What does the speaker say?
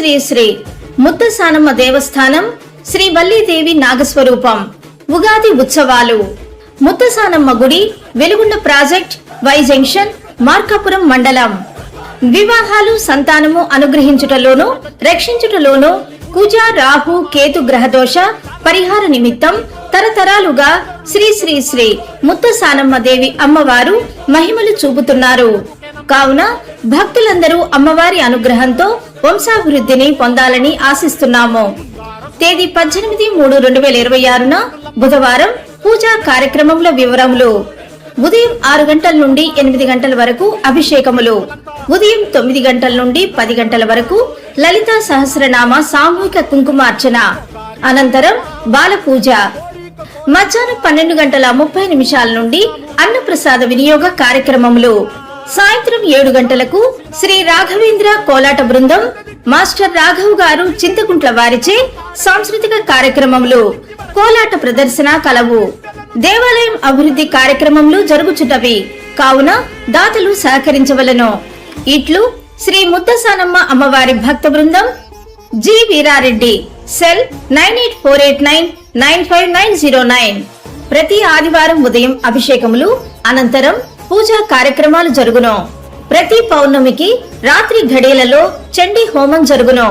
శ్రీ శ్రీ ముద్దసానమ్మ దేవస్థానం శ్రీ వల్లీదేవి నాగస్వరూపం ఉగాది ఉత్సవాలు. ముద్దసానమ్మ గుడి, Veligonda project, Y junction, Markapuram మండలం. వివాహాలు, సంతానము అనుగ్రహించుటలోను రక్షించుటలోను కుజ, రాహు, కేతు గ్రహదోష పరిహార నిమిత్తం తరతరాలుగా శ్రీ శ్రీ శ్రీ ముద్దసానమ్మ దేవి అమ్మవారు మహిమలు చూపుతున్నారు. కావున భక్తులందరూ అమ్మవారి అనుగ్రహంతో వంశాభివృద్ధిని పొందాలని ఆశిస్తున్నాము. తేదీ 18/3/2026 బుధవారం పూజా కార్యక్రమముల వివరములు. ఉదయం 6 గంటల నుండి 8 గంటల వరకు అభిషేకములు. ఉదయం 9 గంటల నుండి 10 గంటల వరకు లలితా సహస్రనామ సామూహిక కుంకుమార్చన. అనంతరం బాల పూజ. మధ్యాహ్నం 12:30 నుండి అన్నప్రసాద వినియోగ కార్యక్రమములు. సాయంత్రం 7 గంటలకు శ్రీ రాఘవేంద్ర కోలాట బృందం, మాస్టర్ రాఘవ్ గారు చింతకుంట్ల వారిచే సాంస్కృతిక కార్యక్రమములు, కోలాట ప్రదర్శన కలవు. దేవాలయం అభివృద్ధి కార్యక్రమములు జరుగుచున్నవి కావున దాతలు సహకరించవలను. ఇట్లు శ్రీ ముద్దసానమ్మ అమ్మవారి భక్త బృందం. జి వీరారెడ్డి. సెల్ 9848995909. ప్రతి ఆదివారం ఉదయం అభిషేకములు, అనంతరం పూజా కార్యక్రమాలు జరుగును. ప్రతి పౌర్ణమికి రాత్రి ఘడియలలో చండీ హోమం జరుగును.